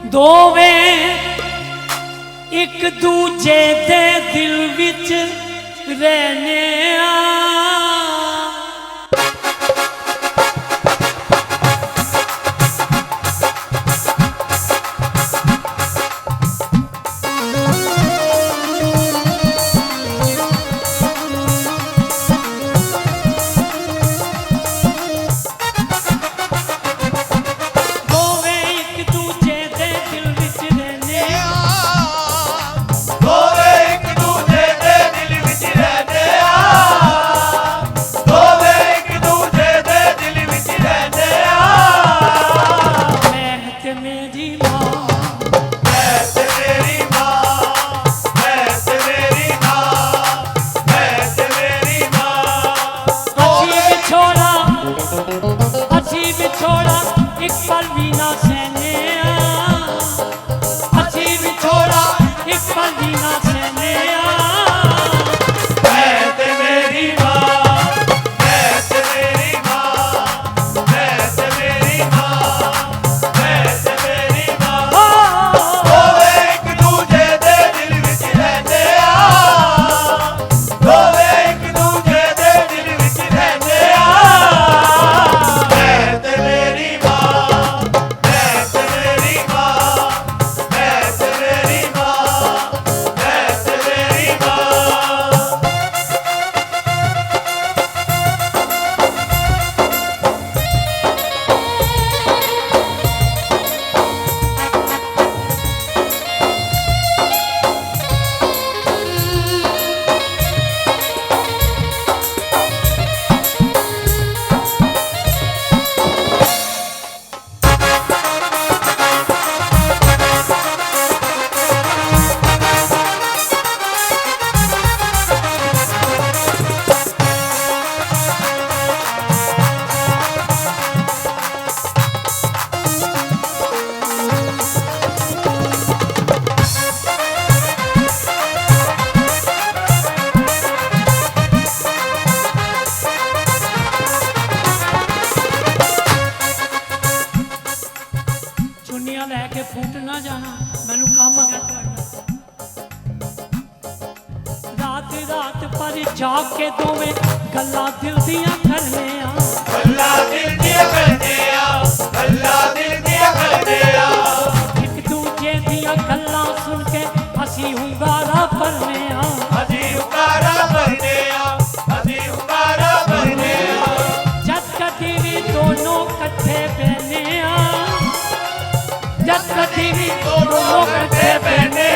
ਦੋਵੇਂ ਇੱਕ ਦੂਜੇ ਦੇ ਦਿਲ ਵਿੱਚ ਰਹਿਨੇ ਆ। लैके फूट ना जाना मैनू काम है रात रात पर जाग के दोवें गल्लां दिल दियां करने एक दूजे दियां गल्लां सुन के असी हुंगारा भरने जद कदी भी दोनों कट्ठे बहने जद कदी भी दोनों कट्ठे बहने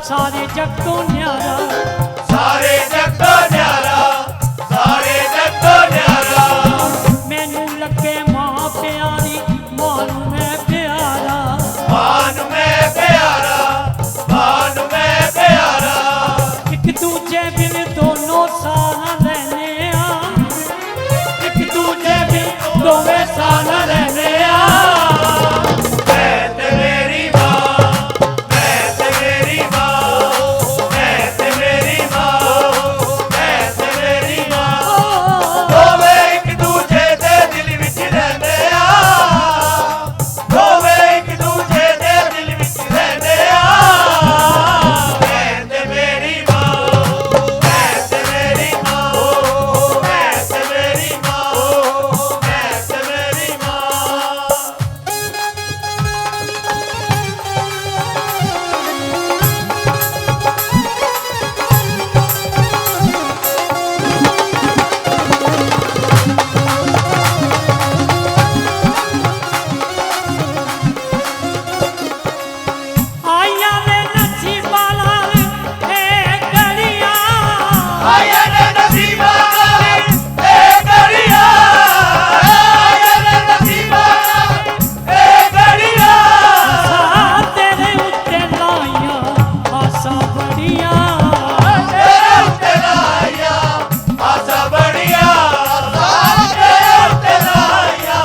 सारे जग तो न्यारा सारे जग तो न्यारा सारे जग तो न्यारा मैनू लगे मां प्यारी मान मैं प्यारा मान मैं प्यारा मान मैं प्यारा एक दूजे बिन दोनों साना रहने एक दूजे बिन दोवें साना रहने आया रे नसीबा ए गड़िया आया रे नसीबा ए गड़िया तेरे उत्ते लाइया आसा बड़िया तेरे उत्ते लाइया आसा बड़िया तेरे उत्ते लाइया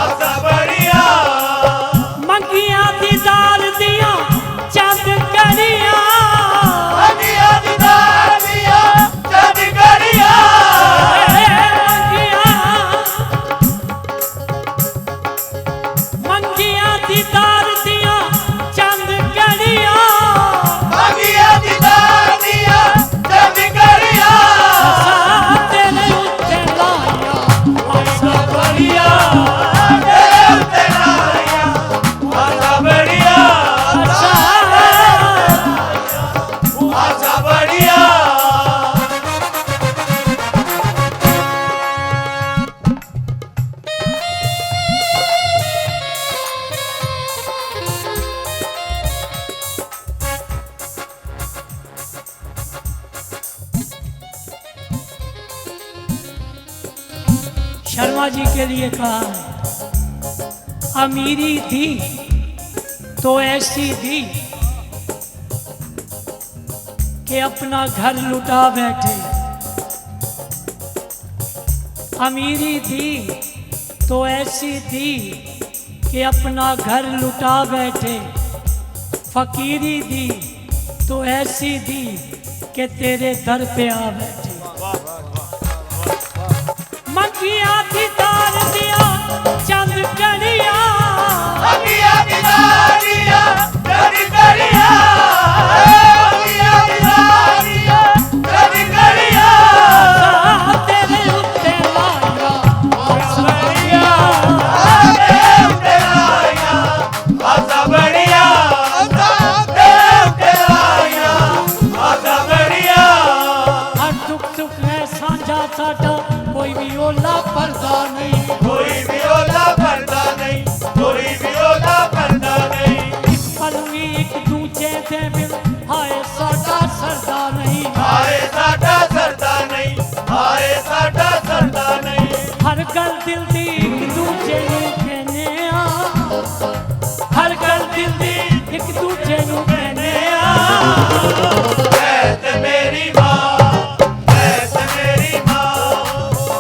आसा बड़िया मंगिया दीदार दिया चंद कड़िया मंगिया दीदार दिया चंद कड़िया मंगिया दीदार दिया चंद कड़िया मंगिया दीदार दिया चंद कड़िया तेरे उत्ते लाइया आसा बड़िया तेरे उत्ते लाइया आसा बड़िया आसा बड़िया शर्मा जी के लिए कहा है अमीरी थी तो ऐसी थी कि अपना घर लुटा बैठे अमीरी थी तो ऐसी थी कि अपना घर लुटा बैठे फकीरी थी तो ऐसी थी कि तेरे दर पे आ बैठे मंगिया दीदार दिया चंद कड़िया मंगिया दीदार दिया चंद कड़िया मंगिया दीदार दिया चंद कड़िया तेरे उत्ते लाइया आसा बड़िया तेरे उत्ते लाइया आसा बड़िया तेरे उत्ते लाइया आसा बड़िया हर दुख सुख है साझा साडा कोई भी ओला पर्दा नहीं कोई भी ओला पर्दा नहीं कोई भी ओला पर्दा नहीं पल भी एक दूजे दे मिल हाय साडा सरदा नहीं हाय साडा सरदा नहीं हाय साडा सरदा नहीं हर गल दिल दी एक दूजे नू कहने आ हर गल दिल दी एक दूजे नू कहने आ ऐ मेरी माँ ऐ मेरी माँ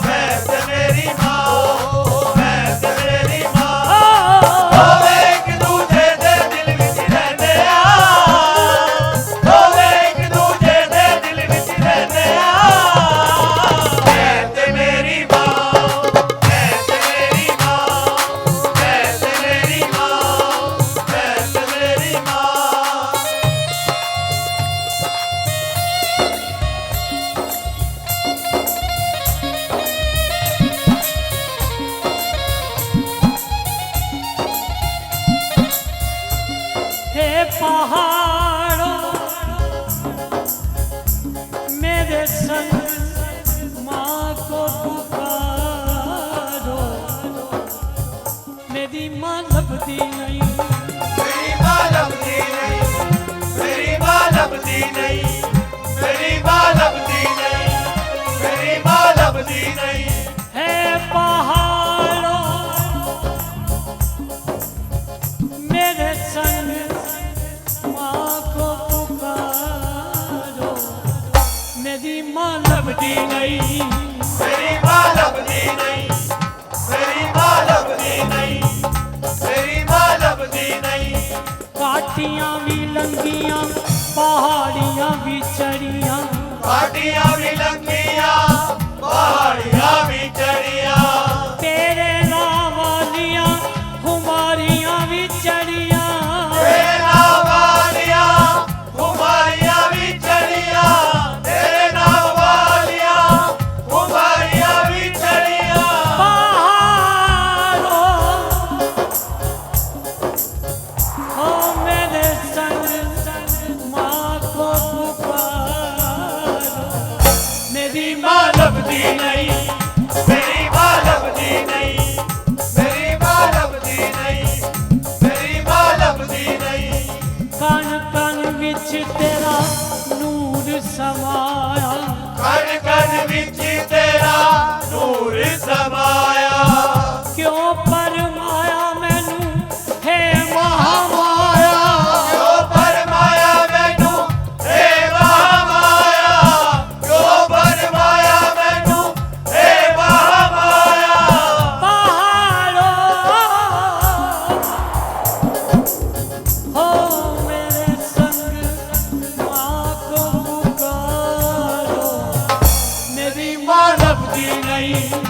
ऐ मेरी माँ ऐ मेरी माँ होवे एक दूजे दे दिल विच रहने होवे एक दूजे दे दिल विच रहने ऐ मेरी माँ ऐ मेरी माँ ऐ मेरी माँ ऐ मेरी माँ हे पहाड़ों मेरे संग माँ को पुकारो मेरी माँ लभदी नहीं मेरी माँ लभदी नहीं मेरी माँ लभदी नहीं मेरी माँ लभदी नहीं मेरी माँ लभदी नहीं है पहाड़ों मेरे संग माँ को पुकारो मेरी माँ लभदी नहीं मेरी माँ लभदी नहीं मेरी माँ लभदी नहीं मेरी माँ लभदी नहीं काटियां भी लंगियां पहाड़ियां भी चढ़ियां पाटियाँ भी लंगियाँ पहाड़ियाँ भी चढ़ियाँ तेरे नाम वालियां हुमारियां भी चढ़ियां तेरा वालियाँ हुमारियाँ भी चढ़ियाँ तेरे नाम वालियाँ हुमारियाँ भी चढ़ियाँ पहाड़ों हो मेरे संग माँ को पुकारो मेरी माँ लभदी नहीं मेरी माँ लभदी नहीं मेरी माँ लभदी नहीं मेरी माँ लभदी नहीं कण कण विच तेरा नूर समाया नहीं,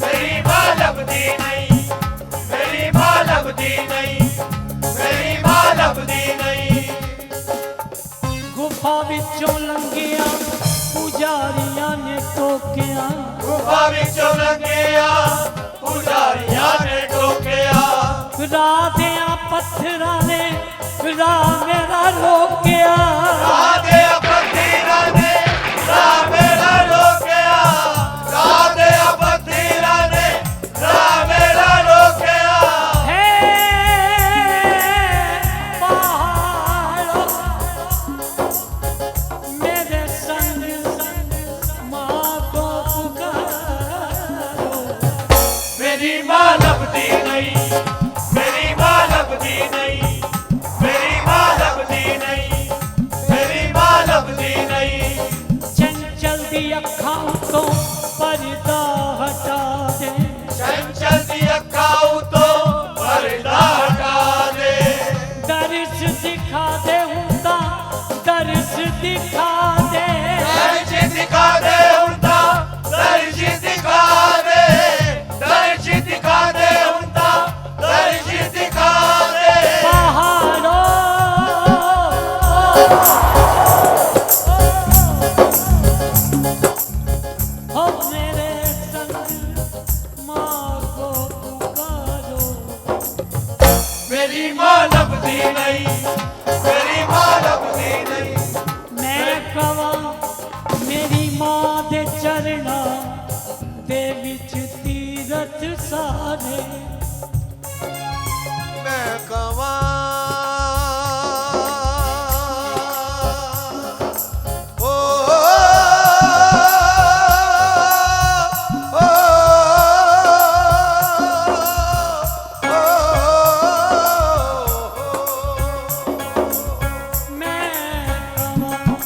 ਮੇਰੀ ਮਾਂ ਲੱਭਦੀ ਨਹੀਂ, ਮੇਰੀ ਮਾਂ ਲੱਭਦੀ ਨਹੀਂ, ਮੇਰੀ ਮਾਂ ਲੱਭਦੀ ਨਹੀਂ। ਗੁਫਾ ਵਿੱਚੋਂ ਲੰਘਿਆ ਪੁਜਾਰੀਆਂ ਨੇ ਟੋਕਿਆ, ਗੁਫਾ ਵਿੱਚੋਂ ਲੰਘਿਆ ਪੁਜਾਰੀਆਂ ਨੇ ਟੋਕਿਆ, ਰਾਧਿਆਂ ਪੱਥਰਾਂ ਨੇ ਰਾਹ ਮੇਰਾ ਰੋਕਿਆ, ਰਾਧੇ ਪੱਥਰਾਂ ਨੇ ਰਾਹ ਮੇਰਾ ਰੋਕਿਆ, ਰਾਧੇ ਪੱਥਰਾਂ ਨੇ ਰਾਹ ਮੇਰਾ ਰੋਕਿਆ। ਹੈ ਪਹਾੜੋ ਮੇਰੇ ਸੰਗ ਮਾਂ ਕੋ ਪੁਕਾਰੋ। ਮੇਰੀ ਮਾਂ ਲੱਭਦੀ ਨਹੀਂ, ਮੇਰੀ ਮਾਂ ਲੱਭਦੀ ਨਹੀਂ, ਮੇਰੀ ਮਾਂ ਲੱਭਦੀ ਨਹੀਂ, ਮੇਰੀ ਮਾਂ ਲੱਭਦੀ ਨਹੀਂ। ਚੰਚਲ ਦੀ ਅੱਖਾਂ ਤੋਂ ਪਰਦਾ ਹਟਾ ਦੇ, ਚੰਚਲ ਦੀ ਅੱਖਾਂ ਉਤੋਂ ਪਰਦਾ ਹਟਾ ਦੇ, ਦਰਸ ਦਿਖਾ ਦੇ ਹੁੰਦਾ ਦਰਸ ਦਿਖਾ ਦੇ, ਦਰਜ ਦਿਖਾ ਦੇ ਹੁਣ ਤਾਂ ਦਰਜ ਦਿਖਾ ਦੇ, ਦਰਜ ਦਿਖਾ ਦੇ ਹੁਣ ਤਾਂ ਦਰਜ ਦਿਖਾ ਦੇ। ਪਹਾੜੋ ਹੋ ਮੇਰੇ ਸੰਗ ਮਾਂ ਕੋ ਪੁਕਾਰੋ। ਮੇਰੀ ਮਾਂ ਲੱਭਦੀ ਨਹੀਂ, ਮੇਰੀ ਮਾਂ ਲੱਭਦੀ ਨਹੀਂ। ਮੈਂ ਕਵਾਂ ਮੇਰੀ ਮਾਂ ਦੇ ਚਰਨਾਂ ਦੇ ਵਿੱਚ ਤੀਰਥ ਸਾਰੇ, ਮੈਂ ਕਵਾਂ ਮੈਂ ਕਵਾਂ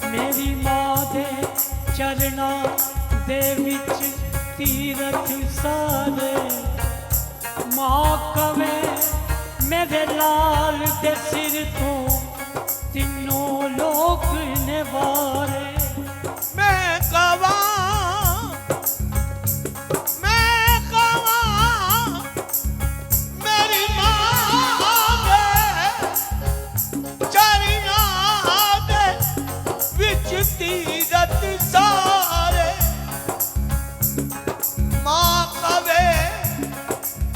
ਮੇਰੀ ਮਾਂ ਦੇ ਚਰਨਾਂ ਦੇ ਵਿੱਚ ਤੀਰਥ ਸਾਰੇ, ਮਾਂ ਕਵੇ ਮੇਰੇ ਲਾਲ ਦੇ ਸਿਰ ਤੋਂ ਤਿੰਨੋਂ ਲੋਕ ਨਿਵਾਰੇ। ਮੈਂ ਕਵਾਂ, ਮੈਂ ਕਵਾਂ ਮੇਰੀ ਮਾਂ ਦੇ ਚਰਨਾਂ ਦੇ ਵਿੱਚ ਤੀਰਥ ਸਾਰੇ, ਮਾਂ ਕਵੇ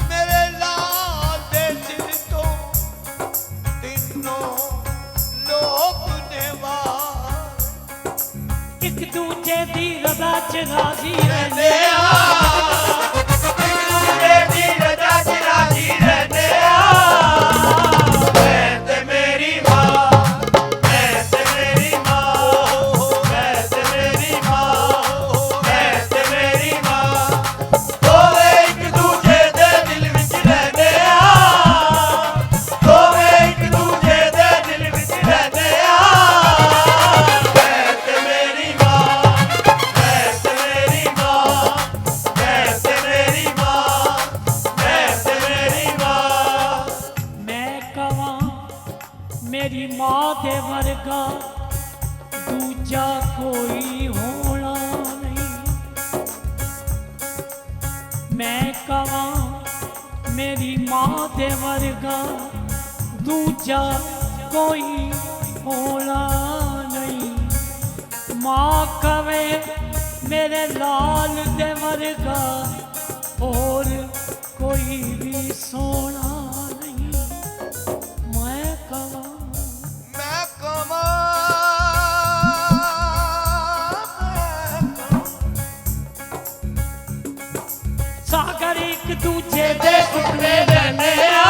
ਮੇਰੇ ਲਾਲ ਦੇ ਸਿਰ ਤੋਂ ਤਿੰਨੋਂ ਲੋਕ ਨਿਵਾਰ। ਇੱਕ ਦੂਜੇ ਦੀ ਰਜ਼ਾ ਚ ਰਾਜ਼ੀ ਰਹਿੰਦੇ ਰਹਿੰਦੇ ਆ, ਇੱਕ ਦੂਜੇ ਦੀ ਰਜ਼ਾ ਚ ਰਾਜ਼ੀ ਰਹਿੰਦੇ ਆ। ਮੈਂ ਤੇ ਮੇਰੀ ਮਾਂ, ਮੈਂ ਤੇ ਮੇਰੀ ਮਾਂ, ਮੈਂ ਤੇ ਮੇਰੀ ਮਾਂ, ਮੈਂ ਤੇ ਮੇਰੀ ਮਾਂ, ਦੋਵੇਂ ਇੱਕ ਦੂਜੇ ਦੇ ਦਿਲ ਵਿੱਚ ਰਹਿੰਦੇ ਆ, ਦੋਵੇਂ ਇੱਕ ਦੂਜੇ ਦੇ ਦਿਲ ਵਿੱਚ ਰਹਿੰਦੇ ਆ। ਮੈਂ ਤੇ ਮੇਰੀ ਮਾਂ, ਮੈਂ ਤੇ ਮੇਰੀ ਮਾਂ, ਮੈਂ ਤੇ ਮੇਰੀ ਮਾਂ, ਮੈਂ ਤੇ ਮੇਰੀ ਮਾਂ। ਮੈਂ ਕਵਾਂ ਮੇਰੀ ਮਾਂ ਦੇ ਵਰਗਾ ਦੂਜਾ ਕੋਈ ਹੋਣਾ ਨਹੀਂ, ਮੈਂ ਕਵਾਂ ਮੇਰੀ ਮਾਂ ਦੇ ਵਰਗਾ ਦੂਜਾ ਕੋਈ ਹੋਣਾ ਨਹੀਂ, ਮਾਂ ਕਵੇ ਮੇਰੇ ਲਾਲ ਦੇ ਵਰਗਾ ਹੋਰ ਕੋਈ ਵੀ ਸੋਹਣਾ ਨਹੀਂ। ਮੈਂ ਕਵਾਂ ਮੈਂ ਕਵਾਂ ਸਾਗਰ ਇੱਕ ਦੂਜੇ ਦੇ ਟੁਕੜੇ ਲੈਂਦੇ ਆ,